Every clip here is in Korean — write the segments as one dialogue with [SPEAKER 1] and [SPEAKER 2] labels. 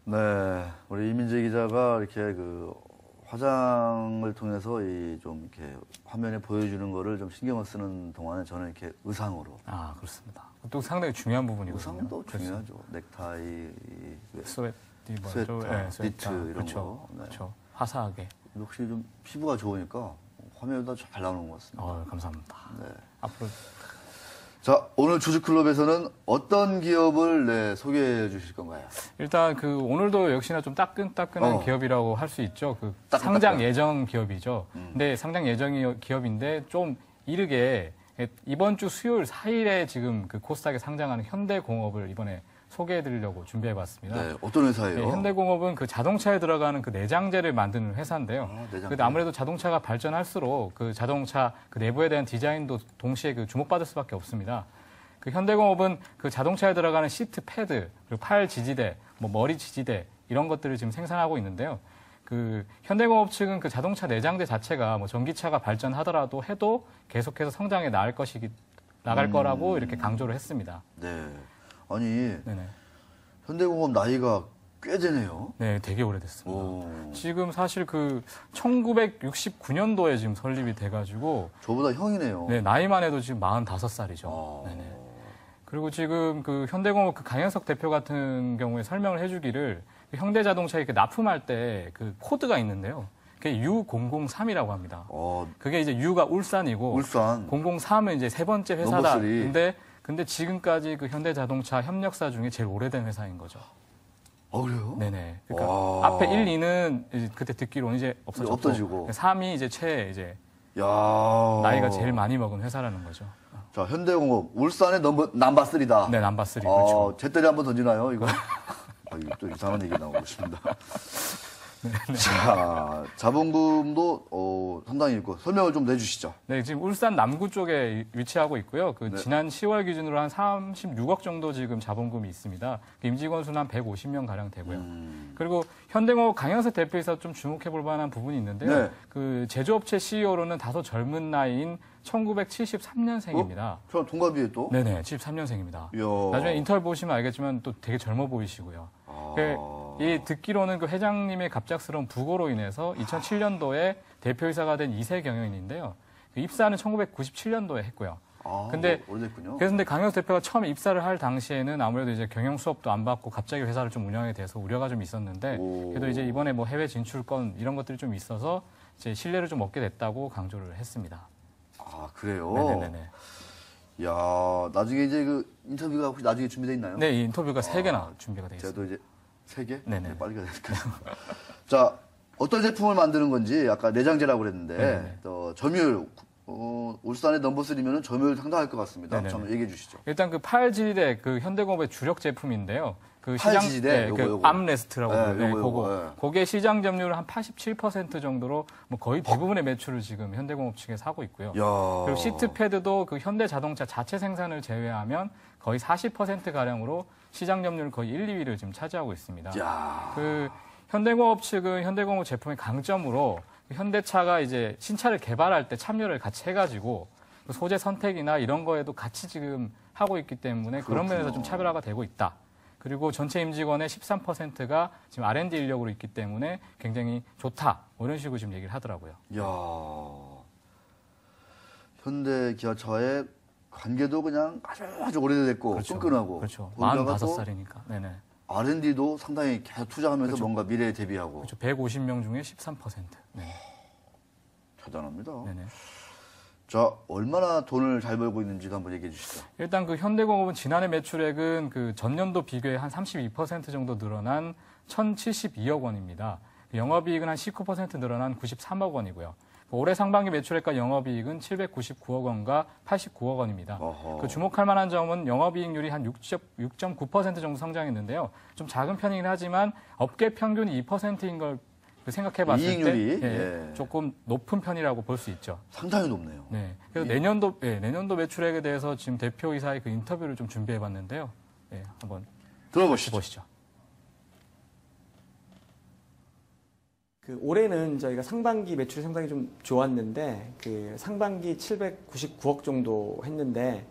[SPEAKER 1] 네, 우리 이민재 기자가 이렇게 그 화장을 통해서 이 좀 이렇게 화면에 보여주는 거를 좀 신경을 쓰는 동안에 저는 이렇게 의상으로.
[SPEAKER 2] 아, 그렇습니다. 또 상당히 중요한 부분이거든요.
[SPEAKER 1] 의상도 중요하죠. 넥타이,
[SPEAKER 2] 스웨터,
[SPEAKER 1] 스웨터,
[SPEAKER 2] 네,
[SPEAKER 1] 니트 이런
[SPEAKER 2] 그렇죠.
[SPEAKER 1] 거. 네.
[SPEAKER 2] 그렇죠. 화사하게.
[SPEAKER 1] 역시 좀 피부가 좋으니까 화면에도 잘 나오는 것 같습니다.
[SPEAKER 2] 감사합니다.
[SPEAKER 1] 네.
[SPEAKER 2] 앞으로.
[SPEAKER 1] 자, 오늘 주주클럽에서는 어떤 기업을 소개해 주실 건가요?
[SPEAKER 2] 일단 오늘도 역시나 좀 따끈따끈한 기업이라고 할 수 있죠. 상장 예정 기업이죠. 근데 상장 예정 기업인데 좀 이르게 이번 주 수요일 4일에 지금 코스닥에 상장하는 현대공업을 이번에 소개해 드리려고 준비해 봤습니다.
[SPEAKER 1] 네, 어떤 회사예요?
[SPEAKER 2] 네, 현대공업은 자동차에 들어가는 내장재를 만드는 회사인데요.
[SPEAKER 1] 내장재.
[SPEAKER 2] 아무래도 자동차가 발전할수록 자동차 내부에 대한 디자인도 동시에 주목받을 수밖에 없습니다. 현대공업은 자동차에 들어가는 시트 패드, 그리고 팔 지지대, 머리 지지대 이런 것들을 지금 생산하고 있는데요. 현대공업 측은 자동차 내장재 자체가 전기차가 발전하더라도 해도 계속해서 성장해 나갈 거라고 이렇게 강조를 했습니다.
[SPEAKER 1] 네. 아니,
[SPEAKER 2] 네네.
[SPEAKER 1] 현대공업 나이가 꽤 되네요.
[SPEAKER 2] 네, 되게 오래됐습니다. 지금 사실 1969년도에 지금 설립이 돼가지고.
[SPEAKER 1] 저보다 형이네요.
[SPEAKER 2] 네, 나이만 해도 지금 45살이죠. 네네. 그리고 지금 현대공업 강현석 대표 같은 경우에 설명을 해주기를 현대자동차에 이렇게 납품할 때 코드가 있는데요. 그게 U003이라고 합니다. 그게 이제 U가 울산이고. 003은 이제 세 번째 회사다. 근데 지금까지 현대자동차 협력사 중에 제일 오래된 회사인 거죠.
[SPEAKER 1] 그래요?
[SPEAKER 2] 네네. 그러니까 앞에 1, 2는 그때 듣기로는 이제 없어지고 3이 이제 나이가 제일 많이 먹은 회사라는 거죠.
[SPEAKER 1] 자, 현대공업 울산의 넘버3다.
[SPEAKER 2] 네, 넘버3. 그렇죠.
[SPEAKER 1] 제때리 한번 던지나요, 이거? 또 이상한 얘기 나오고 있습니다. 자, 자본금도 상당히 있고 설명을 좀 내주시죠.
[SPEAKER 2] 네, 지금 울산 남구 쪽에 위치하고 있고요. 지난 10월 기준으로 한 36억 정도 지금 자본금이 있습니다. 임직원 수는 한 150명 가량 되고요. 그리고 현대공업 강현석 대표에서 좀 주목해 볼 만한 부분이 있는데요. 제조업체 CEO로는 다소 젊은 나이인 1973년생입니다.
[SPEAKER 1] 저 동갑이에요 또?
[SPEAKER 2] 네네, 73년생입니다. 나중에 인터뷰 보시면 알겠지만 또 되게 젊어 보이시고요. 듣기로는 회장님의 갑작스러운 부고로 인해서 2007년도에 대표이사가 된 2세 경영인인데요. 입사는 1997년도에 했고요.
[SPEAKER 1] 근데 오래됐군요.
[SPEAKER 2] 그래서 강현석 대표가 처음에 입사를 할 당시에는 아무래도 이제 경영 수업도 안 받고 갑자기 회사를 좀 운영하게 돼서 우려가 좀 있었는데 그래도 이제 이번에 해외 진출권 이런 것들이 좀 있어서 이제 신뢰를 좀 얻게 됐다고 강조를 했습니다.
[SPEAKER 1] 그래요?
[SPEAKER 2] 네네네.
[SPEAKER 1] 야, 나중에 이제 인터뷰가 혹시 나중에 준비되어 있나요?
[SPEAKER 2] 네, 이 인터뷰가 3개나 준비가 되어 있습니다.
[SPEAKER 1] 저도 이제 3개?
[SPEAKER 2] 네네.
[SPEAKER 1] 빨리 가야 될까요? 자, 어떤 제품을 만드는 건지 아까 내장재라고 그랬는데 점유율 울산의 넘버3면은 점유율 상당할 것 같습니다. 한번 얘기해 주시죠.
[SPEAKER 2] 일단 팔지대 현대공업의 주력 제품인데요.
[SPEAKER 1] 팔지대
[SPEAKER 2] 암레스트라고 그러는데 그게 시장 점유율 한 87% 정도로 거의 대부분의 매출을 지금 현대공업 측에서 하고 있고요. 그리고 시트 패드도 현대자동차 자체 생산을 제외하면 거의 40% 가량으로 시장 점유율 거의 1, 2위를 지금 차지하고 있습니다. 현대공업 측은 현대공업 제품의 강점으로 현대차가 이제 신차를 개발할 때 참여를 같이 해가지고 소재 선택이나 이런 거에도 같이 지금 하고 있기 때문에 그런 면에서 좀 차별화가 되고 있다. 그리고 전체 임직원의 13%가 지금 R&D 인력으로 있기 때문에 굉장히 좋다. 이런 식으로 지금 얘기를 하더라고요.
[SPEAKER 1] 현대 기아차의 관계도 그냥 아주 오래됐고 끈끈하고.
[SPEAKER 2] 그렇죠. 45살이니까. 네네.
[SPEAKER 1] R&D도 상당히 계속 투자하면서 뭔가 미래에 대비하고.
[SPEAKER 2] 그렇죠. 150명 중에 13%. 네.
[SPEAKER 1] 대단합니다.
[SPEAKER 2] 네네.
[SPEAKER 1] 자, 얼마나 돈을 잘 벌고 있는지도 한번 얘기해 주시죠.
[SPEAKER 2] 일단 현대공업은 지난해 매출액은 전년도 비교에 한 32% 정도 늘어난 1,072억 원입니다. 영업이익은 한 19% 늘어난 93억 원이고요. 올해 상반기 매출액과 영업이익은 799억 원과 89억 원입니다. 주목할 만한 점은 영업이익률이 한 6.9% 정도 성장했는데요. 좀 작은 편이긴 하지만 업계 평균이 2%인 걸 생각해봤을 때 조금 높은 편이라고 볼 수 있죠.
[SPEAKER 1] 상당히 높네요.
[SPEAKER 2] 네. 그래서 내년도 매출액에 대해서 지금 대표이사의 인터뷰를 좀 준비해봤는데요. 한번 들어보시죠.
[SPEAKER 3] 올해는 저희가 상반기 매출이 상당히 좀 좋았는데 상반기 799억 정도 했는데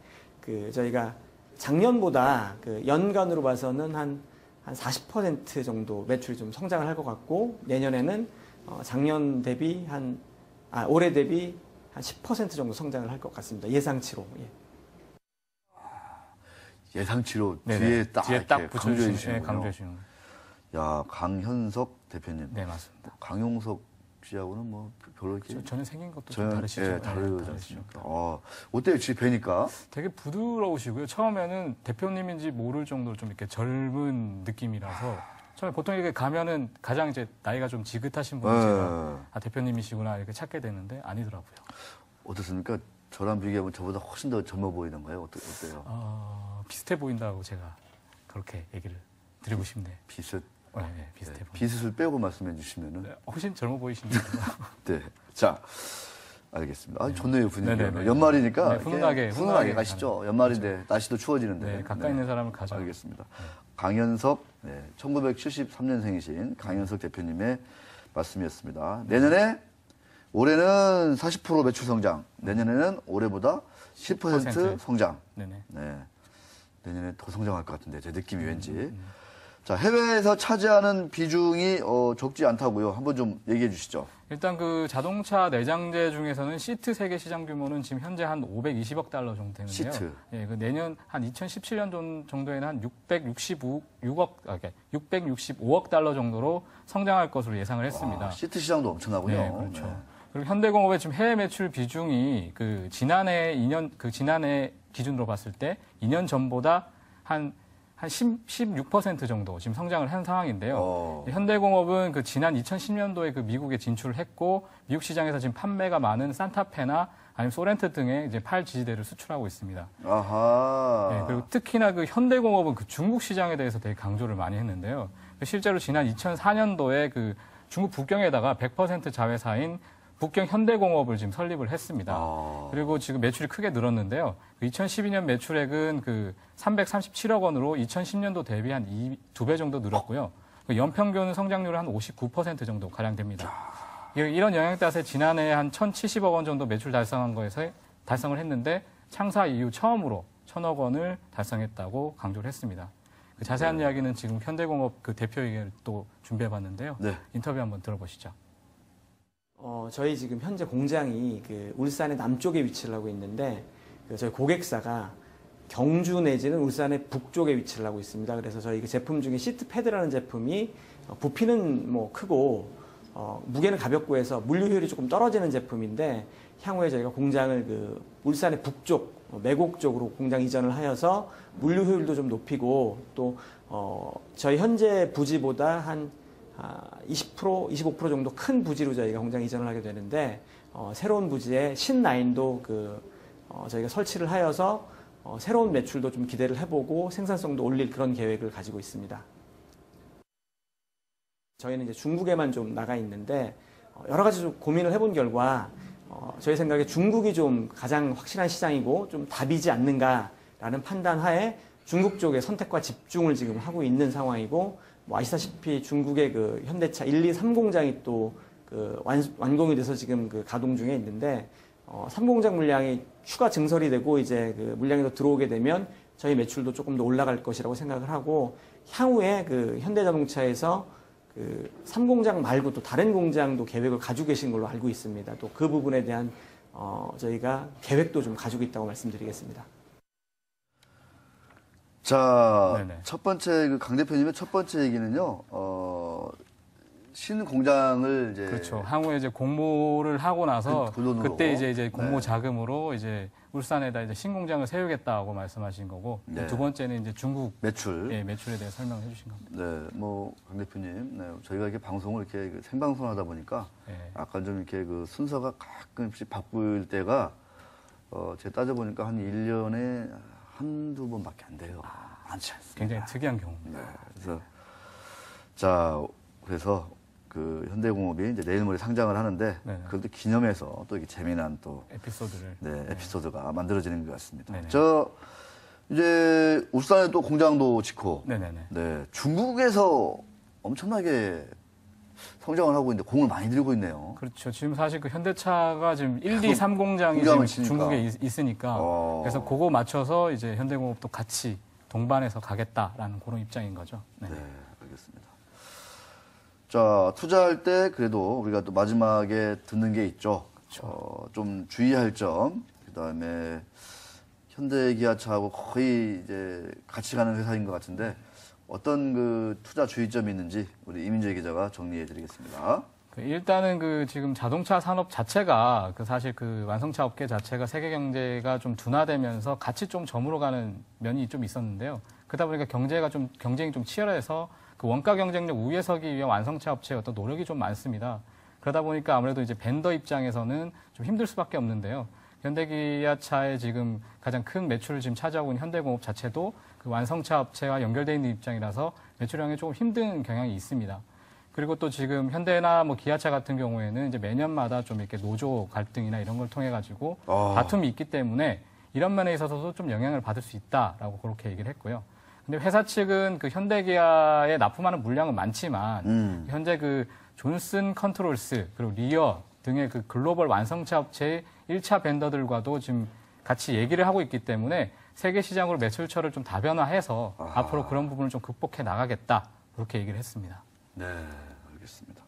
[SPEAKER 3] 저희가 작년보다 연간으로 봐서는 한 한 40% 정도 매출이 좀 성장을 할 것 같고 내년에는 작년 대비 올해 대비 한 10% 정도 성장을 할 것 같습니다. 예상치로. 예.
[SPEAKER 1] 예상치로
[SPEAKER 2] 네네.
[SPEAKER 1] 뒤에 딱
[SPEAKER 2] 강조해
[SPEAKER 1] 주시는군요.
[SPEAKER 2] 주시는.
[SPEAKER 1] 야, 강현석 대표님.
[SPEAKER 2] 네, 맞습니다.
[SPEAKER 1] 강용석 씨하고는 뭐 별로 이렇게
[SPEAKER 2] 저는 생긴 것도 좀 다르시죠?
[SPEAKER 1] 예, 다르지 않습니까? 어때요? 집 뵈니까?
[SPEAKER 2] 되게 부드러우시고요. 처음에는 대표님인지 모를 정도로 좀 이렇게 젊은 느낌이라서 처음에 보통 이렇게 가면은 가장 이제 나이가 좀 지긋하신 분이 제가 대표님이시구나 이렇게 찾게 되는데 아니더라고요.
[SPEAKER 1] 어떻습니까? 저랑 비교하면 저보다 훨씬 더 젊어 보이는가요? 어때요?
[SPEAKER 2] 비슷해 보인다고 제가 그렇게 얘기를 드리고 싶네요.
[SPEAKER 1] 비슷?
[SPEAKER 2] 네, 비슷해 보인다.
[SPEAKER 1] 비슷을 빼고 말씀해 주시면은.
[SPEAKER 2] 네, 훨씬 젊어 보이십니다.
[SPEAKER 1] 네. 자, 알겠습니다. 좋네요, 분위기가.
[SPEAKER 2] 네네네.
[SPEAKER 1] 연말이니까.
[SPEAKER 2] 훈훈하게
[SPEAKER 1] 가시죠. 연말인데,
[SPEAKER 2] 그렇죠.
[SPEAKER 1] 날씨도 추워지는데.
[SPEAKER 2] 네, 가까이 있는 사람을 가져.
[SPEAKER 1] 알겠습니다. 강현석, 1973년생이신 강현석 대표님의 말씀이었습니다. 올해는 40% 매출 성장, 내년에는 올해보다 10% 성장.
[SPEAKER 2] 네네.
[SPEAKER 1] 네. 내년에 더 성장할 것 같은데, 제 느낌이 왠지. 자, 해외에서 차지하는 비중이 적지 않다고요. 한번 좀 얘기해 주시죠.
[SPEAKER 2] 일단 그 자동차 내장재 중에서는 시트 세계 시장 규모는 지금 현재 한 520억 달러 정도 되는데요.
[SPEAKER 1] 시트.
[SPEAKER 2] 예, 그 내년 한 2017년 정도에는 한 665억 달러 정도로 성장할 것으로 예상을 했습니다.
[SPEAKER 1] 시트 시장도 엄청나군요.
[SPEAKER 2] 네, 그렇죠. 네. 그리고 현대공업의 지금 해외 매출 비중이 그 지난해 기준으로 봤을 때 2년 전보다 한 16% 정도 지금 성장을 한 상황인데요. 현대공업은 그 지난 2010년도에 그 미국에 진출을 했고 미국 시장에서 지금 판매가 많은 산타페나 아니면 소렌토 등의 이제 팔 지지대를 수출하고 있습니다.
[SPEAKER 1] 아하.
[SPEAKER 2] 네, 그리고 특히나 그 현대공업은 그 중국 시장에 대해서 되게 강조를 많이 했는데요. 실제로 지난 2004년도에 그 중국 북경에다가 100% 자회사인 북경 현대공업을 지금 설립을 했습니다. 그리고 지금 매출이 크게 늘었는데요. 2012년 매출액은 그 337억 원으로 2010년도 대비 한 2배 정도 늘었고요. 연평균 성장률은 한 59% 정도 가량 됩니다. 이런 영향 따라서 지난해 한 1,070억 원 정도 매출 달성을 했는데 창사 이후 처음으로 1,000억 원을 달성했다고 강조를 했습니다. 그 자세한 이야기는 지금 현대공업 그 대표에게 또 준비해봤는데요. 네. 인터뷰 한번 들어보시죠.
[SPEAKER 3] 저희 지금 현재 공장이 그 울산의 남쪽에 위치를 하고 있는데 저희 고객사가 경주 내지는 울산의 북쪽에 위치를 하고 있습니다. 그래서 저희 그 제품 중에 시트 패드라는 제품이 부피는 뭐 크고 무게는 가볍고 해서 물류 효율이 조금 떨어지는 제품인데 향후에 저희가 공장을 그 울산의 북쪽 매곡 쪽으로 공장 이전을 하여서 물류 효율도 좀 높이고 또 저희 현재 부지보다 한 20%, 25% 정도 큰 부지로 저희가 공장 이전을 하게 되는데 새로운 부지에 신라인도 저희가 설치를 하여서 새로운 매출도 좀 기대를 해보고 생산성도 올릴 그런 계획을 가지고 있습니다. 저희는 이제 중국에만 좀 나가 있는데 여러 가지 좀 고민을 해본 결과 저희 생각에 중국이 좀 가장 확실한 시장이고 좀 답이지 않는가라는 판단 하에 중국 쪽에 선택과 집중을 지금 하고 있는 상황이고 뭐 아시다시피 중국의 그 현대차 1, 2, 3공장이 또 그 완공이 돼서 지금 그 가동 중에 있는데 3공장 물량이 추가 증설이 되고 이제 그 물량이 더 들어오게 되면 저희 매출도 조금 더 올라갈 것이라고 생각을 하고 향후에 그 현대자동차에서 그 3공장 말고 또 다른 공장도 계획을 가지고 계신 걸로 알고 있습니다. 또 그 부분에 대한 저희가 계획도 좀 가지고 있다고 말씀드리겠습니다.
[SPEAKER 1] 자,
[SPEAKER 2] 네네.
[SPEAKER 1] 첫 번째 강 대표님의 첫 번째 얘기는요. 신 공장을 이제
[SPEAKER 2] 그렇죠. 향후에 이제 공모를 하고 나서 그때 이제 공모 자금으로 이제 울산에다 이제 신공장을 세우겠다고 말씀하신 거고
[SPEAKER 1] 네.
[SPEAKER 2] 두 번째는 이제 중국
[SPEAKER 1] 매출에
[SPEAKER 2] 대해 설명해 주신 겁니다.
[SPEAKER 1] 네, 뭐 강 대표님, 저희가 이렇게 방송을 이렇게 생방송하다 보니까 약간 좀 이렇게 그 순서가 가끔씩 바쁠 때가 제가 따져보니까 한 1년에 한두 번밖에 안 돼요. 많지 않습니다.
[SPEAKER 2] 굉장히 특이한 경우입니다.
[SPEAKER 1] 네, 그래서 그 현대공업이 이제 내일 모레 상장을 하는데 그걸 또 기념해서 또 이게 재미난 또
[SPEAKER 2] 에피소드를
[SPEAKER 1] 에피소드가 만들어지는 것 같습니다.
[SPEAKER 2] 네네.
[SPEAKER 1] 이제 울산에 또 공장도 짓고
[SPEAKER 2] 네네네.
[SPEAKER 1] 중국에서 엄청나게 성장을 하고 있는데 공을 많이 들이고 있네요.
[SPEAKER 2] 그렇죠. 지금 사실 그 현대차가 지금 1, 2, 3공장이 지금 중국에 있으니까 그래서 그거 맞춰서 이제 현대공업도 같이 동반해서 가겠다라는 그런 입장인 거죠.
[SPEAKER 1] 네, 알겠습니다. 자, 투자할 때 그래도 우리가 또 마지막에 듣는 게 있죠.
[SPEAKER 2] 그렇죠.
[SPEAKER 1] 좀 주의할 점, 그다음에 현대기아차하고 거의 이제 같이 가는 회사인 것 같은데 어떤 그 투자 주의점이 있는지 우리 이민재 기자가 정리해 드리겠습니다.
[SPEAKER 2] 일단은 그 지금 자동차 산업 자체가 그 사실 그 완성차 업계 자체가 세계 경제가 좀 둔화되면서 같이 좀 저물어가는 면이 좀 있었는데요. 그러다 보니까 경쟁이 좀 치열해서 그 원가 경쟁력 우위에 서기 위한 완성차 업체의 어떤 노력이 좀 많습니다. 그러다 보니까 아무래도 이제 벤더 입장에서는 좀 힘들 수밖에 없는데요. 현대기아차의 지금 가장 큰 매출을 지금 차지하고 있는 현대공업 자체도 그 완성차 업체와 연결되어 있는 입장이라서 매출량이 조금 힘든 경향이 있습니다. 그리고 또 지금 현대나 뭐 기아차 같은 경우에는 이제 매년마다 좀 이렇게 노조 갈등이나 이런 걸 통해 가지고 다툼이 있기 때문에 이런 면에 있어서도 좀 영향을 받을 수 있다라고 그렇게 얘기를 했고요. 근데 회사 측은 그 현대기아에 납품하는 물량은 많지만 현재 그 존슨 컨트롤스 그리고 리어 등의 그 글로벌 완성차 업체의 1차 벤더들과도 지금 같이 얘기를 하고 있기 때문에 세계 시장으로 매출처를 좀 다변화해서 앞으로 그런 부분을 좀 극복해 나가겠다 그렇게 얘기를 했습니다.
[SPEAKER 1] 네, 알겠습니다.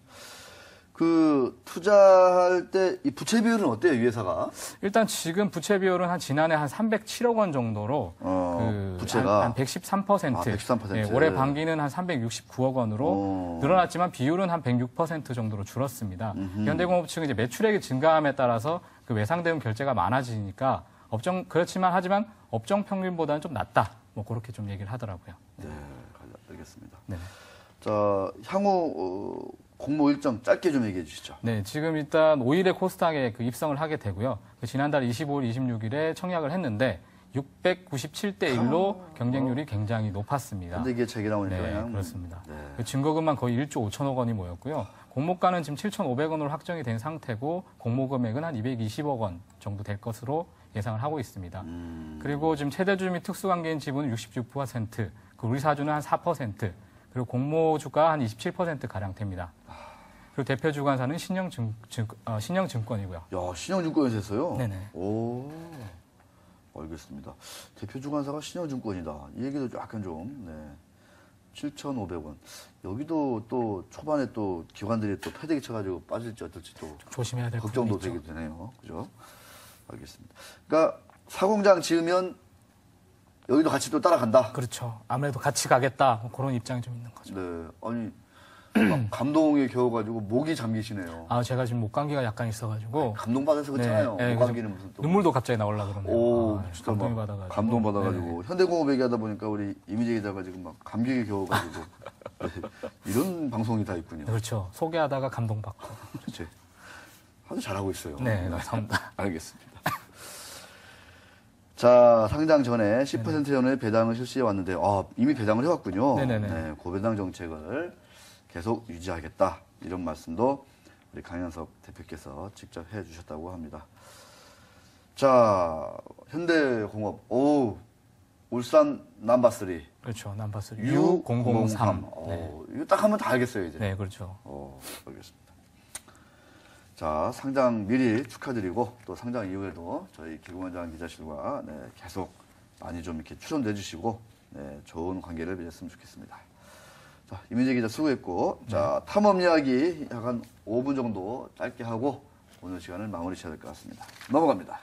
[SPEAKER 1] 그 투자할 때 이 부채 비율은 어때요, 이 회사가?
[SPEAKER 2] 일단 지금 부채 비율은 한 지난해 한 307억 원 정도로 그
[SPEAKER 1] 부채가
[SPEAKER 2] 한 113%.
[SPEAKER 1] 113%.
[SPEAKER 2] 네, 올해 반기는 한 369억 원으로 늘어났지만 비율은 한 106% 정도로 줄었습니다. 현대공업 측은 이제 매출액이 증가함에 따라서 그 외상대금 결제가 많아지니까 그렇지만 하지만 업종 평균보다는 좀 낮다. 뭐 그렇게 좀 얘기를 하더라고요.
[SPEAKER 1] 네, 알겠습니다.
[SPEAKER 2] 네.
[SPEAKER 1] 자, 향후 공모 일정 짧게 좀 얘기해 주시죠.
[SPEAKER 2] 네, 지금 일단 5일에 코스닥에 그 입성을 하게 되고요. 그 지난달 25일, 26일에 청약을 했는데 697대 1로 경쟁률이 굉장히 높았습니다.
[SPEAKER 1] 현대기아차 얘기 나오니까
[SPEAKER 2] 네,
[SPEAKER 1] 그냥.
[SPEAKER 2] 그렇습니다.
[SPEAKER 1] 네.
[SPEAKER 2] 그 증거금만 거의 1조 5천억 원이 모였고요. 공모가는 지금 7,500원으로 확정이 된 상태고 공모 금액은 한 220억 원 정도 될 것으로 예상을 하고 있습니다. 그리고 지금 최대주 및 특수관계인 지분은 66%, 그 우리 사주는 한 4%, 그리고 공모주가 한 27%가량 됩니다. 그리고 대표 주관사는 신영증권이고요.
[SPEAKER 1] 야, 신영증권에서 했어요?
[SPEAKER 2] 네네.
[SPEAKER 1] 오, 알겠습니다. 대표 주관사가 신영증권이다. 이 얘기도 약간 좀, 네. 7,500원. 여기도 또 초반에 또 기관들이 또 패대기 쳐가지고 빠질지 어떨지 또
[SPEAKER 2] 조심해야 될
[SPEAKER 1] 걱정도
[SPEAKER 2] 부분이
[SPEAKER 1] 되게 되네요. 그죠? 알겠습니다. 그러니까 사공장 지으면 여기도 같이 또 따라간다.
[SPEAKER 2] 그렇죠. 아무래도 같이 가겠다. 뭐 그런 입장이 좀 있는 거죠.
[SPEAKER 1] 네. 아니, 막 감동에 겨워가지고 목이 잠기시네요.
[SPEAKER 2] 아, 제가 지금 목감기가 약간 있어가지고.
[SPEAKER 1] 감동받아서 그렇잖아요.
[SPEAKER 2] 네,
[SPEAKER 1] 목감기는 무슨 또.
[SPEAKER 2] 눈물도 갑자기 나오려고 그러네요.
[SPEAKER 1] 오,
[SPEAKER 2] 아,
[SPEAKER 1] 진짜
[SPEAKER 2] 감동이
[SPEAKER 1] 막
[SPEAKER 2] 받아가지고.
[SPEAKER 1] 감동받아가지고.
[SPEAKER 2] 네.
[SPEAKER 1] 현대공업 얘기하다 보니까 우리 이미재 기자가 지금 막 감기에 겨워가지고. 네. 이런 방송이 다 있군요.
[SPEAKER 2] 그렇죠. 소개하다가 감동받고.
[SPEAKER 1] 그렇지. 아주 잘하고 있어요.
[SPEAKER 2] 네, 감사합니다.
[SPEAKER 1] 알겠습니다. 자, 상장 전에 10% 전에 배당을 실시해 왔는데, 이미 배당을 해왔군요.
[SPEAKER 2] 네네네.
[SPEAKER 1] 네, 고배당 정책을 계속 유지하겠다. 이런 말씀도 우리 강현석 대표께서 직접 해 주셨다고 합니다. 자, 현대공업, 울산 넘버3.
[SPEAKER 2] 그렇죠. 넘버3.
[SPEAKER 1] U003.
[SPEAKER 2] 네.
[SPEAKER 1] 이거 딱 하면 다 알겠어요, 이제.
[SPEAKER 2] 네, 그렇죠.
[SPEAKER 1] 알겠습니다. 자, 상장 미리 축하드리고 또 상장 이후에도 저희 기금원장 기자실과 계속 많이 좀 이렇게 출연해 주시고 좋은 관계를 맺었으면 좋겠습니다. 자, 이민재 기자 수고했고 자, 탐험 이야기 약 한 5분 정도 짧게 하고 오늘 시간을 마무리 지어야 될 것 같습니다. 넘어갑니다.